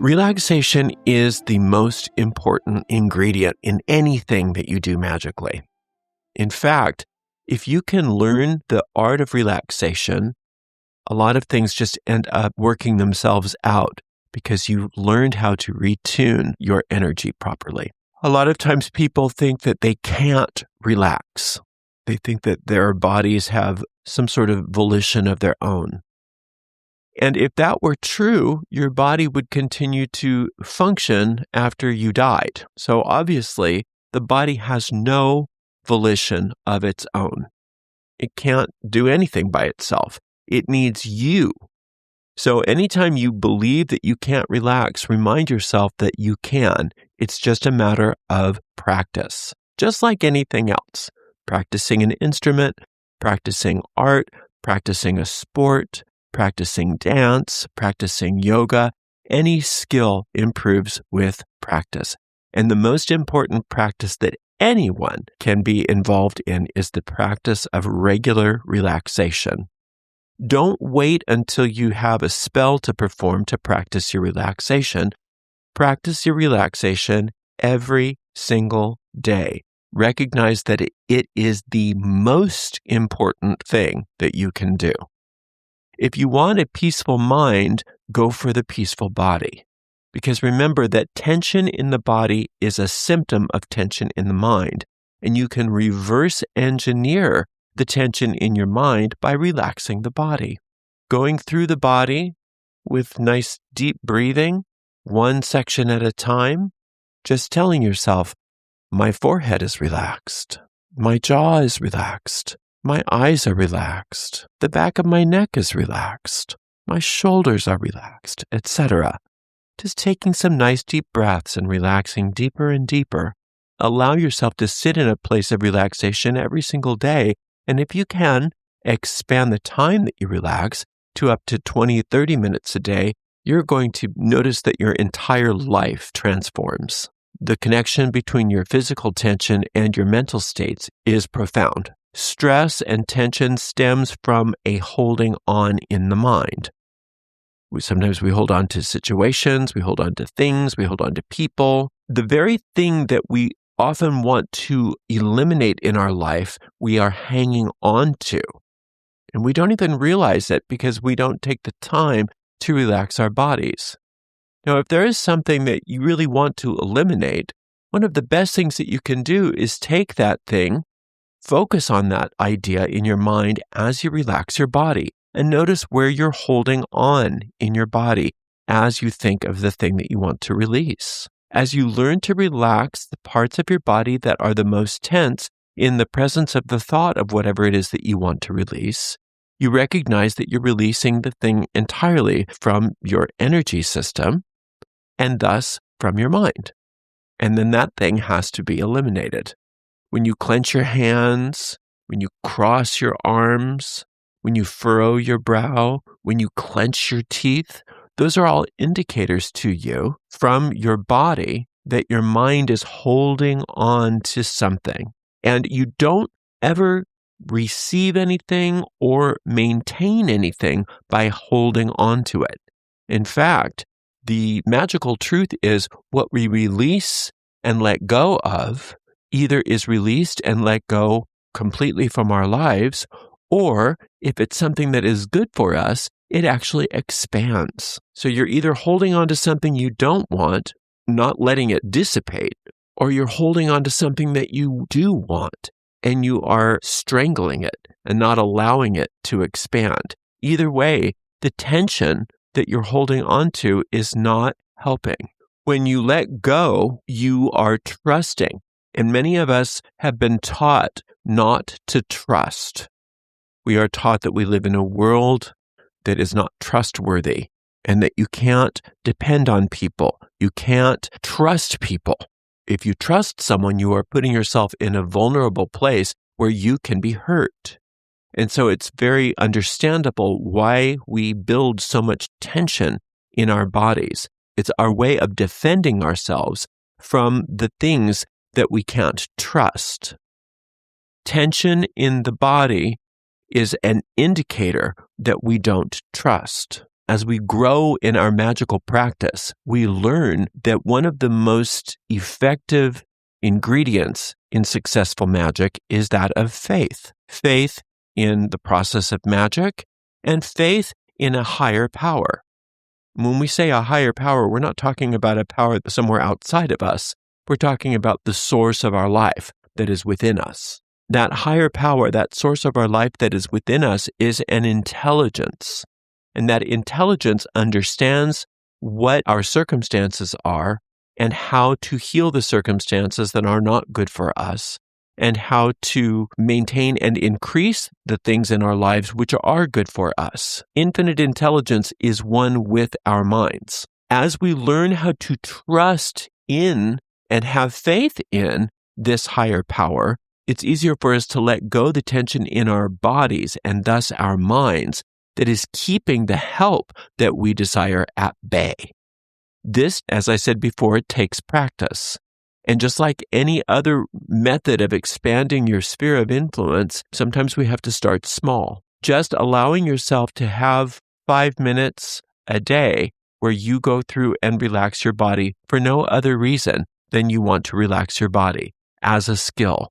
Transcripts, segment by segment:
Relaxation is the most important ingredient in anything that you do magically. In fact, if you can learn the art of relaxation, a lot of things just end up working themselves out because you learned how to retune your energy properly. A lot of times people think that they can't relax. They think that their bodies have some sort of volition of their own. And if that were true, your body would continue to function after you died. So obviously, the body has no volition of its own. It can't do anything by itself. It needs you. So anytime you believe that you can't relax, remind yourself that you can. It's just a matter of practice, just like anything else. Practicing an instrument, practicing art, practicing a sport, practicing dance, practicing yoga. Any skill improves with practice. And the most important practice that anyone can be involved in is the practice of regular relaxation. Don't wait until you have a spell to perform to practice your relaxation. Practice your relaxation every single day. Recognize that it is the most important thing that you can do. If you want a peaceful mind, go for the peaceful body. Because remember that tension in the body is a symptom of tension in the mind, and you can reverse engineer the tension in your mind by relaxing the body. Going through the body with nice deep breathing, one section at a time, just telling yourself, my forehead is relaxed, my jaw is relaxed, my eyes are relaxed, the back of my neck is relaxed, my shoulders are relaxed, etc. Just taking some nice deep breaths and relaxing deeper and deeper. Allow yourself to sit in a place of relaxation every single day. And if you can, expand the time that you relax to up to 20, 30 minutes a day. You're going to notice that your entire life transforms. The connection between your physical tension and your mental states is profound. Stress and tension stems from a holding on in the mind. Sometimes we hold on to situations, we hold on to things, we hold on to people. The very thing that we often want to eliminate in our life, we are hanging on to. And we don't even realize it because we don't take the time to relax our bodies. Now, if there is something that you really want to eliminate, one of the best things that you can do is take that thing, focus on that idea in your mind as you relax your body, and notice where you're holding on in your body as you think of the thing that you want to release. As you learn to relax the parts of your body that are the most tense in the presence of the thought of whatever it is that you want to release, you recognize that you're releasing the thing entirely from your energy system and thus from your mind. And then that thing has to be eliminated. When you clench your hands, when you cross your arms, when you furrow your brow, when you clench your teeth, those are all indicators to you from your body that your mind is holding on to something. And you don't ever receive anything or maintain anything by holding on to it. In fact, the magical truth is what we release and let go of either is released and let go completely from our lives, or if it's something that is good for us, it actually expands. So you're either holding on to something you don't want, not letting it dissipate, or you're holding on to something that you do want, and you are strangling it and not allowing it to expand. Either way, the tension that you're holding on to is not helping. When you let go, you are trusting. And many of us have been taught not to trust. We are taught that we live in a world that is not trustworthy and that you can't depend on people. You can't trust people. If you trust someone, you are putting yourself in a vulnerable place where you can be hurt. And so it's very understandable why we build so much tension in our bodies. It's our way of defending ourselves from the things that we can't trust. Tension in the body is an indicator that we don't trust. as we grow in our magical practice, we learn that one of the most effective ingredients in successful magic is that of faith. Faith in the process of magic and faith in a higher power. When we say a higher power, we're not talking about a power somewhere outside of us. We're talking about the source of our life that is within us. That higher power, that source of our life that is within us, is an intelligence. And that intelligence understands what our circumstances are and how to heal the circumstances that are not good for us, and how to maintain and increase the things in our lives which are good for us. Infinite intelligence is one with our minds. As we learn how to trust in and have faith in this higher power, it's easier for us to let go the tension in our bodies and thus our minds that is keeping the help that we desire at bay. This, as I said before, it takes practice. And just like any other method of expanding your sphere of influence, sometimes we have to start small. Just allowing yourself to have 5 minutes a day where you go through and relax your body for no other reason than you want to relax your body as a skill.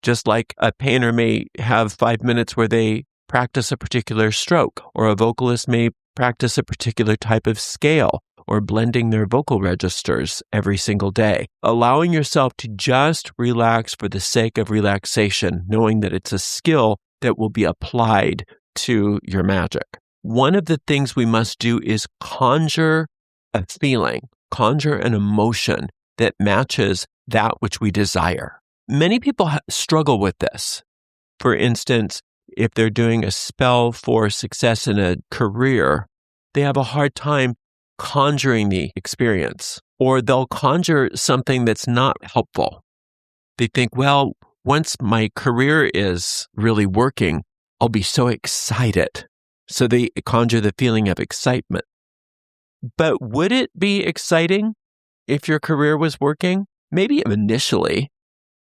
Just like a painter may have 5 minutes where they practice a particular stroke, or a vocalist may practice a particular type of scale, or blending their vocal registers every single day. Allowing yourself to just relax for the sake of relaxation, knowing that it's a skill that will be applied to your magic. One of the things we must do is conjure a feeling, conjure an emotion that matches that which we desire. Many people struggle with this. For instance, if they're doing a spell for success in a career, they have a hard time conjuring the experience, or they'll conjure something that's not helpful. They think, well, once my career is really working, I'll be so excited. So they conjure the feeling of excitement. But would it be exciting if your career was working? Maybe initially,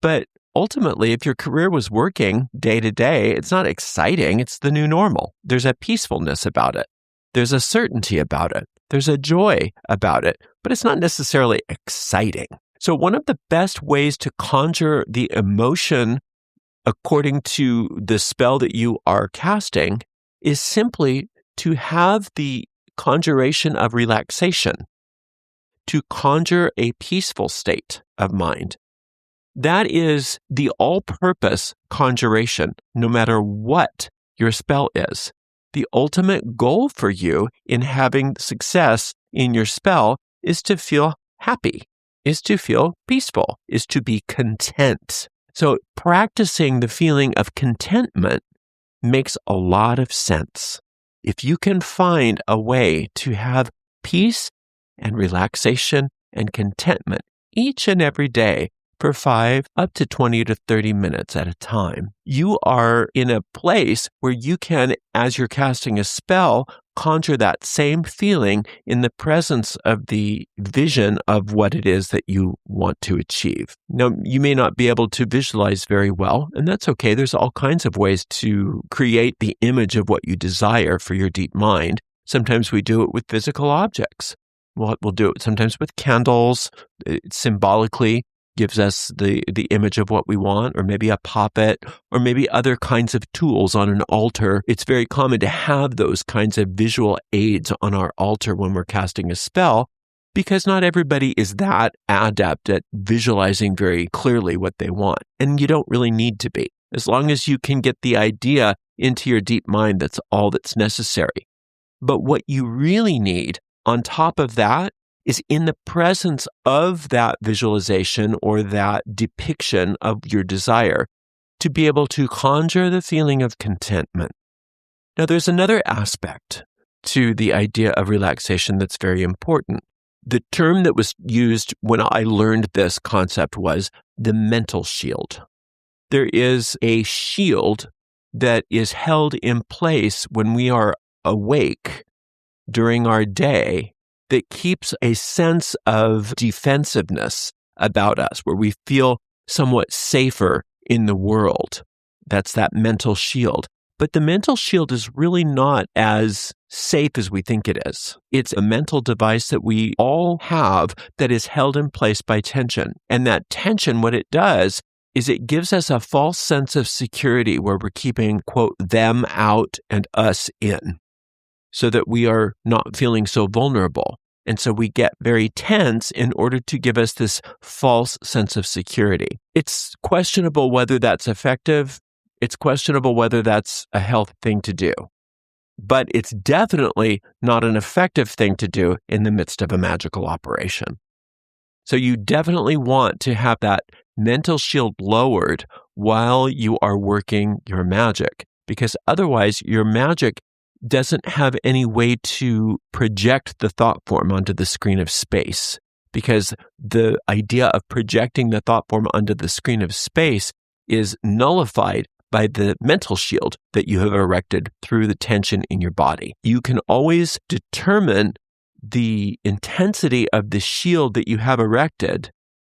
but ultimately, if your career was working day to day, it's not exciting. It's the new normal. There's a peacefulness about it. There's a certainty about it. There's a joy about it, but it's not necessarily exciting. So one of the best ways to conjure the emotion according to the spell that you are casting is simply to have the conjuration of relaxation, to conjure a peaceful state of mind. That is the all-purpose conjuration, no matter what your spell is. The ultimate goal for you in having success in your spell is to feel happy, is to feel peaceful, is to be content. So practicing the feeling of contentment makes a lot of sense. If you can find a way to have peace and relaxation and contentment each and every day for 5 up to 20 to 30 minutes at a time, you are in a place where you can, as you're casting a spell, conjure that same feeling in the presence of the vision of what it is that you want to achieve. Now, you may not be able to visualize very well, and that's okay. There's all kinds of ways to create the image of what you desire for your deep mind. Sometimes we do it with physical objects. We'll do it sometimes with candles. It symbolically gives us the image of what we want, or maybe a puppet, or maybe other kinds of tools on an altar. It's very common to have those kinds of visual aids on our altar when we're casting a spell, because not everybody is that adept at visualizing very clearly what they want. And you don't really need to be. As long as you can get the idea into your deep mind, that's all that's necessary. But what you really need on top of that is in the presence of that visualization or that depiction of your desire to be able to conjure the feeling of contentment. Now, there's another aspect to the idea of relaxation that's very important. The term that was used when I learned this concept was the mental shield. There is a shield that is held in place when we are awake during our day that keeps a sense of defensiveness about us, where we feel somewhat safer in the world. That's that mental shield. But the mental shield is really not as safe as we think it is. It's a mental device that we all have that is held in place by tension. And that tension, what it does is it gives us a false sense of security where we're keeping, quote, them out and us in, so that we are not feeling so vulnerable. And so we get very tense in order to give us this false sense of security. It's questionable whether that's effective. It's questionable whether that's a healthy thing to do. But it's definitely not an effective thing to do in the midst of a magical operation. So you definitely want to have that mental shield lowered while you are working your magic, because otherwise your magic doesn't have any way to project the thought form onto the screen of space, because the idea of projecting the thought form onto the screen of space is nullified by the mental shield that you have erected through the tension in your body. You can always determine the intensity of the shield that you have erected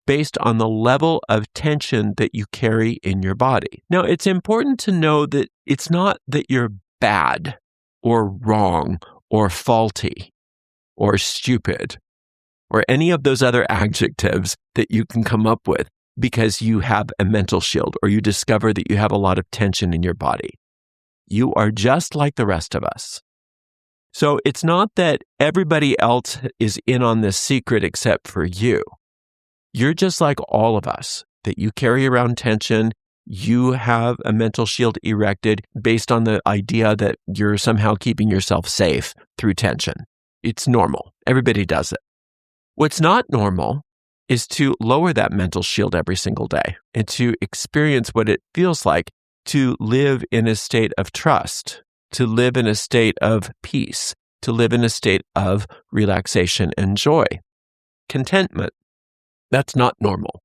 based on the level of tension that you carry in your body. Now, it's important to know that it's not that you're bad or wrong or faulty or stupid or any of those other adjectives that you can come up with because you have a mental shield or you discover that you have a lot of tension in your body. You are just like the rest of us. So it's not that everybody else is in on this secret except for you. You're just like all of us, that you carry around tension. You have a mental shield erected based on the idea that you're somehow keeping yourself safe through tension. It's normal. Everybody does it. What's not normal is to lower that mental shield every single day and to experience what it feels like to live in a state of trust, to live in a state of peace, to live in a state of relaxation and joy, contentment. That's not normal.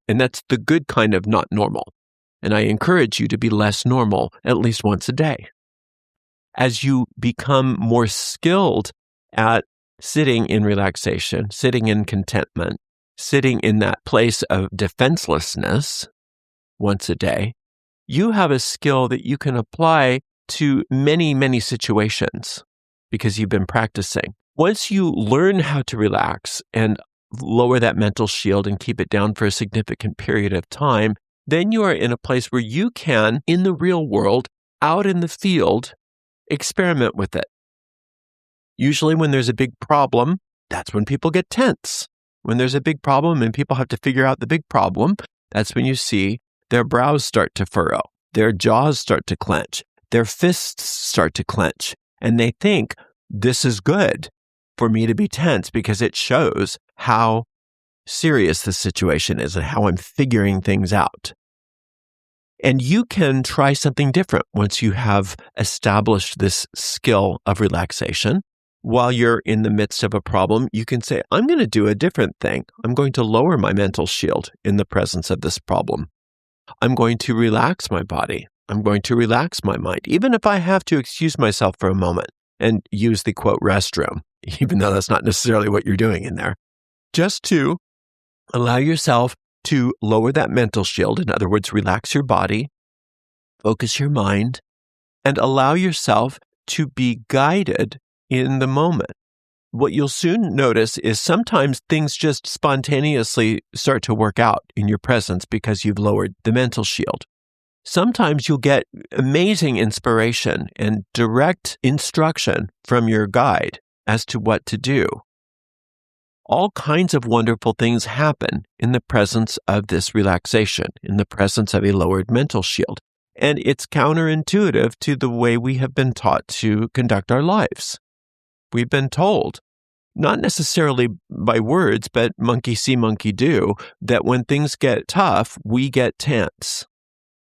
And that's the good kind of not normal. And I encourage you to be less normal at least once a day. As you become more skilled at sitting in relaxation, sitting in contentment, sitting in that place of defenselessness once a day, you have a skill that you can apply to many, many situations because you've been practicing. Once you learn how to relax and lower that mental shield and keep it down for a significant period of time, then you are in a place where you can, in the real world, out in the field, experiment with it. Usually when there's a big problem, that's when people get tense. When there's a big problem and people have to figure out the big problem, that's when you see their brows start to furrow, their jaws start to clench, their fists start to clench, and they think, this is good for me to be tense because it shows how serious the situation is and how I'm figuring things out. And you can try something different once you have established this skill of relaxation. While you're in the midst of a problem, you can say, I'm going to do a different thing. I'm going to lower my mental shield in the presence of this problem. I'm going to relax my body. I'm going to relax my mind, even if I have to excuse myself for a moment and use the quote restroom, even though that's not necessarily what you're doing in there. Just to allow yourself to lower that mental shield. In other words, relax your body, focus your mind, and allow yourself to be guided in the moment. What you'll soon notice is sometimes things just spontaneously start to work out in your presence because you've lowered the mental shield. Sometimes you'll get amazing inspiration and direct instruction from your guide as to what to do. All kinds of wonderful things happen in the presence of this relaxation, in the presence of a lowered mental shield. And it's counterintuitive to the way we have been taught to conduct our lives. We've been told, not necessarily by words, but monkey see, monkey do, that when things get tough, we get tense.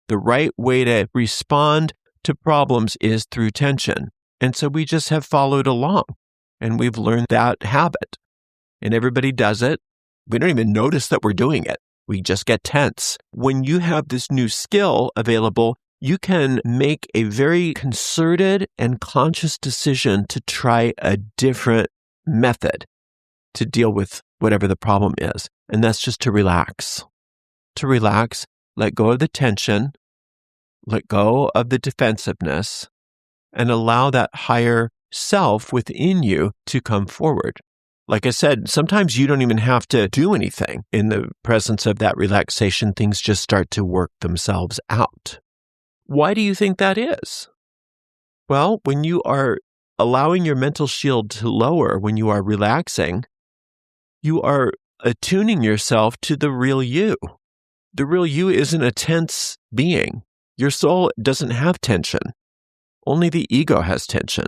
The right way to respond to problems is through tension. And so we just have followed along, and we've learned that habit. And everybody does it. We don't even notice that we're doing it. We just get tense. When you have this new skill available, you can make a very concerted and conscious decision to try a different method to deal with whatever the problem is. And that's just to relax. To relax, let go of the tension, let go of the defensiveness, and allow that higher self within you to come forward. Like I said, sometimes you don't even have to do anything. In the presence of that relaxation, things just start to work themselves out. Why do you think that is? Well, when you are allowing your mental shield to lower, when you are relaxing, you are attuning yourself to the real you. The real you isn't a tense being. Your soul doesn't have tension. Only the ego has tension.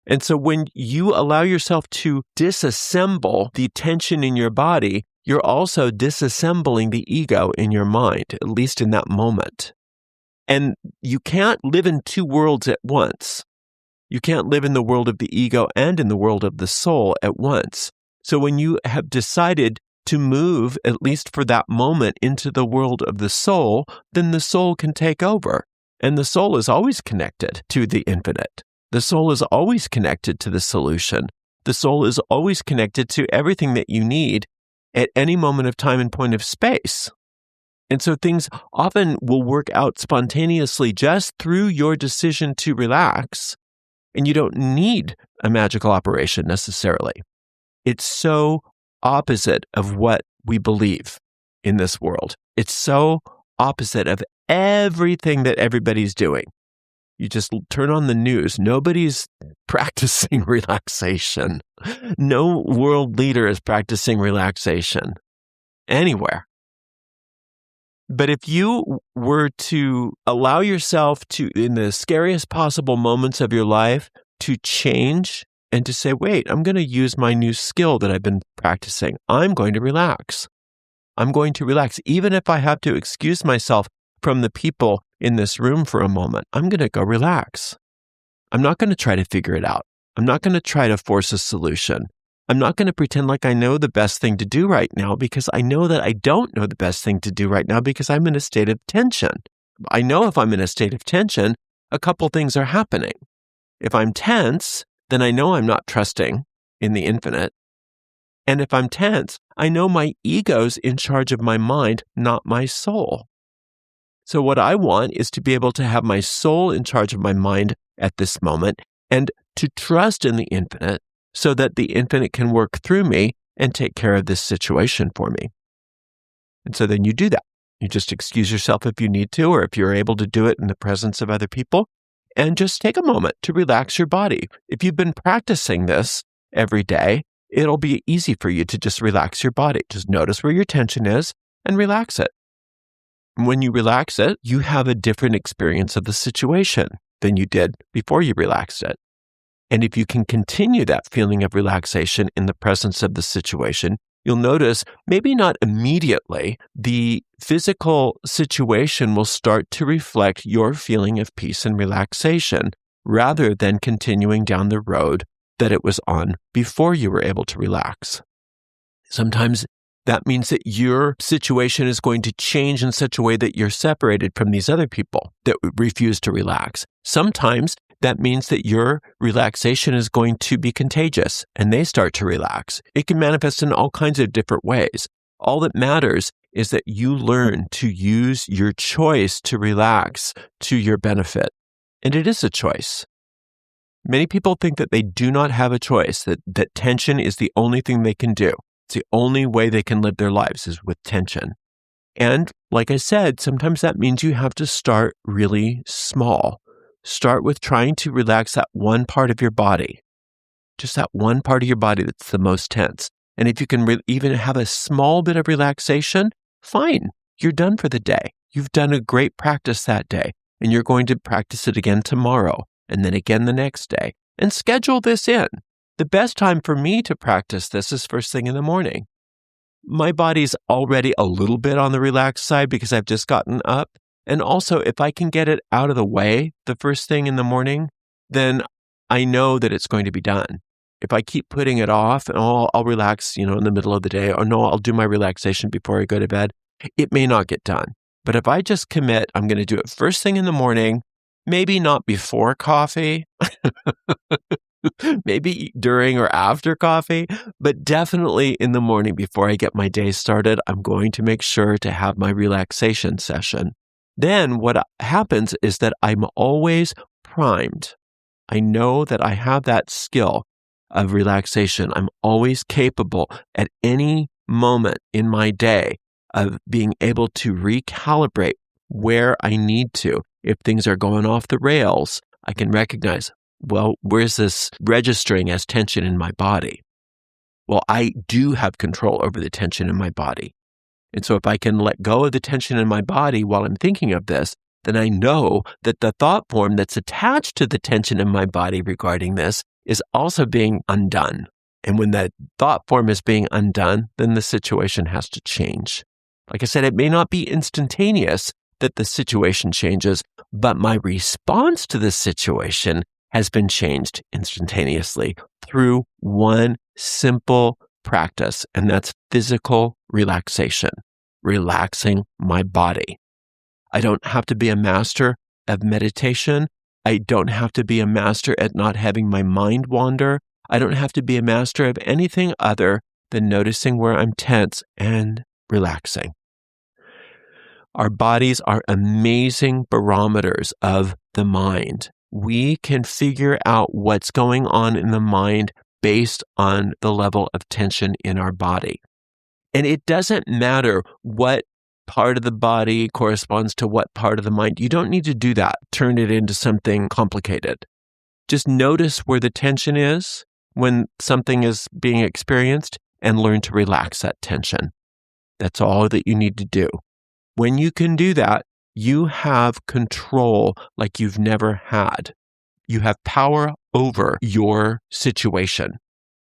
And so when you allow yourself to disassemble the tension in your body, you're also disassembling the ego in your mind, at least in that moment. And you can't live in two worlds at once. You can't live in the world of the ego and in the world of the soul at once. So when you have decided to move, at least for that moment, into the world of the soul, then the soul can take over. And the soul is always connected to the infinite. The soul is always connected to the solution. The soul is always connected to everything that you need at any moment of time and point of space. And so things often will work out spontaneously just through your decision to relax. And you don't need a magical operation necessarily. It's so opposite of what we believe in this world. It's so opposite of everything that everybody's doing. You just turn on the news. Nobody's practicing relaxation. No world leader is practicing relaxation anywhere. But if you were to allow yourself to, in the scariest possible moments of your life, to change and to say, wait, I'm going to use my new skill that I've been practicing. I'm going to relax. I'm going to relax. Even if I have to excuse myself from the people in this room for a moment, I'm going to go relax. I'm not going to try to figure it out. I'm not going to try to force a solution. I'm not going to pretend like I know the best thing to do right now, because I know that I don't know the best thing to do right now because I'm in a state of tension. I know if I'm in a state of tension, a couple things are happening. If I'm tense, then I know I'm not trusting in the infinite. And if I'm tense, I know my ego's in charge of my mind, not my soul. So what I want is to be able to have my soul in charge of my mind at this moment and to trust in the infinite so that the infinite can work through me and take care of this situation for me. And so then you do that. You just excuse yourself if you need to, or if you're able to do it in the presence of other people, and just take a moment to relax your body. If you've been practicing this every day, it'll be easy for you to just relax your body. Just notice where your tension is and relax it. And when you relax it, you have a different experience of the situation than you did before you relaxed it. And if you can continue that feeling of relaxation in the presence of the situation, you'll notice, maybe not immediately, the physical situation will start to reflect your feeling of peace and relaxation, rather than continuing down the road that it was on before you were able to relax. Sometimes that means that your situation is going to change in such a way that you're separated from these other people that refuse to relax. Sometimes that means that your relaxation is going to be contagious and they start to relax. It can manifest in all kinds of different ways. All that matters is that you learn to use your choice to relax to your benefit. And it is a choice. Many people think that they do not have a choice, that tension is the only thing they can do. It's the only way they can live their lives is with tension. And like I said, sometimes that means you have to start really small. Start with trying to relax that one part of your body, just that one part of your body that's the most tense. And if you can even have a small bit of relaxation, fine, you're done for the day. You've done a great practice that day, and you're going to practice it again tomorrow, and then again the next day. And schedule this in. The best time for me to practice this is first thing in the morning. My body's already a little bit on the relaxed side because I've just gotten up. And also, if I can get it out of the way the first thing in the morning, then I know that it's going to be done. If I keep putting it off and I'll relax, in the middle of the day, or no, I'll do my relaxation before I go to bed, it may not get done. But if I just commit, I'm going to do it first thing in the morning, maybe not before coffee, maybe during or after coffee, but definitely in the morning before I get my day started, I'm going to make sure to have my relaxation session. Then what happens is that I'm always primed. I know that I have that skill of relaxation. I'm always capable at any moment in my day of being able to recalibrate where I need to. If things are going off the rails, I can recognize, well, where's this registering as tension in my body? Well, I do have control over the tension in my body. And so if I can let go of the tension in my body while I'm thinking of this, then I know that the thought form that's attached to the tension in my body regarding this is also being undone. And when that thought form is being undone, then the situation has to change. Like I said, it may not be instantaneous that the situation changes, but my response to the situation has been changed instantaneously through one simple practice, and that's physical relaxation, relaxing my body. I don't have to be a master of meditation. I don't have to be a master at not having my mind wander. I don't have to be a master of anything other than noticing where I'm tense and relaxing. Our bodies are amazing barometers of the mind. We can figure out what's going on in the mind based on the level of tension in our body. And it doesn't matter what part of the body corresponds to what part of the mind. You don't need to do that, turn it into something complicated. Just notice where the tension is when something is being experienced and learn to relax that tension. That's all that you need to do. When you can do that, you have control like you've never had. You have power over your situation.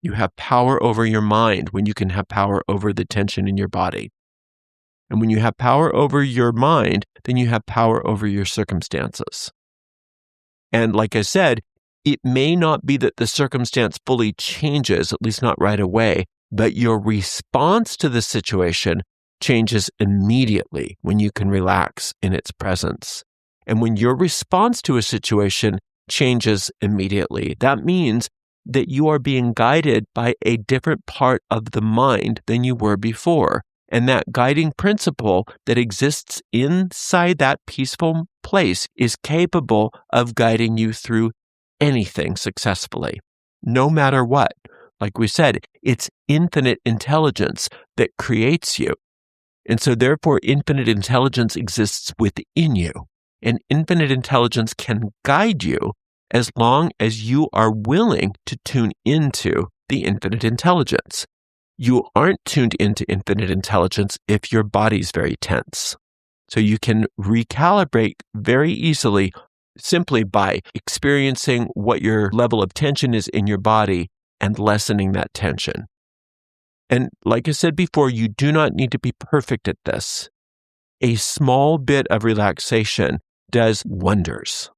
You have power over your mind when you can have power over the tension in your body. And when you have power over your mind, then you have power over your circumstances. And like I said, it may not be that the circumstance fully changes, at least not right away, but your response to the situation changes immediately when you can relax in its presence. And when your response to a situation changes immediately, that means that you are being guided by a different part of the mind than you were before. And that guiding principle that exists inside that peaceful place is capable of guiding you through anything successfully, no matter what. Like we said, it's infinite intelligence that creates you. And so therefore, infinite intelligence exists within you. And infinite intelligence can guide you as long as you are willing to tune into the infinite intelligence. You aren't tuned into infinite intelligence if your body's very tense. So you can recalibrate very easily simply by experiencing what your level of tension is in your body and lessening that tension. And like I said before, you do not need to be perfect at this. A small bit of relaxation does wonders.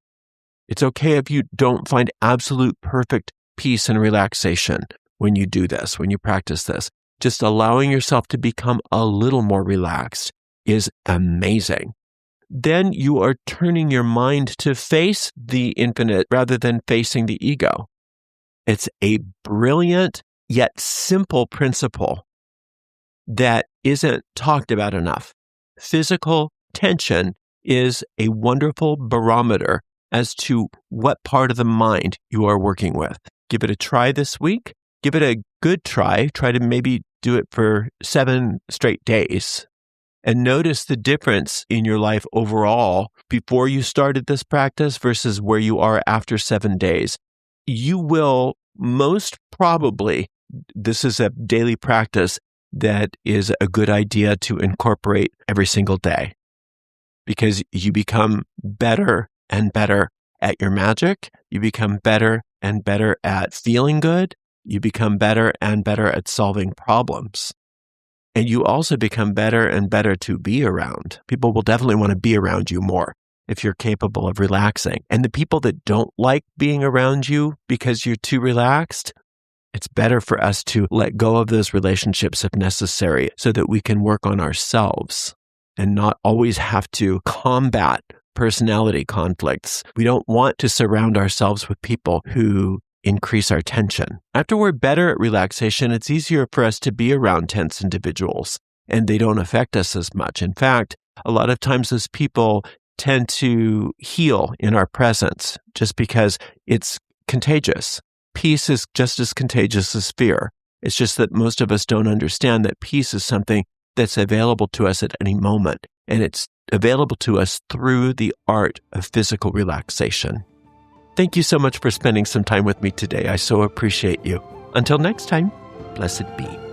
It's okay if you don't find absolute perfect peace and relaxation when you do this, when you practice this. Just allowing yourself to become a little more relaxed is amazing. Then you are turning your mind to face the infinite rather than facing the ego. It's a brilliant yet simple principle that isn't talked about enough. Physical tension is a wonderful barometer as to what part of the mind you are working with. Give it a try this week. Give it a good try. Try to maybe do it for 7 straight days. And notice the difference in your life overall before you started this practice versus where you are after 7 days. You will most probably, this is a daily practice that is a good idea to incorporate every single day because you become better and better at your magic. You become better and better at feeling good. You become better and better at solving problems. And you also become better and better to be around. People will definitely want to be around you more if you're capable of relaxing. And the people that don't like being around you because you're too relaxed, it's better for us to let go of those relationships if necessary so that we can work on ourselves and not always have to combat personality conflicts. We don't want to surround ourselves with people who increase our tension. After we're better at relaxation, it's easier for us to be around tense individuals and they don't affect us as much. In fact, a lot of times those people tend to heal in our presence just because it's contagious. Peace is just as contagious as fear. It's just that most of us don't understand that peace is something that's available to us at any moment, and it's available to us through the art of physical relaxation. Thank you so much for spending some time with me today. I so appreciate you. Until next time, blessed be.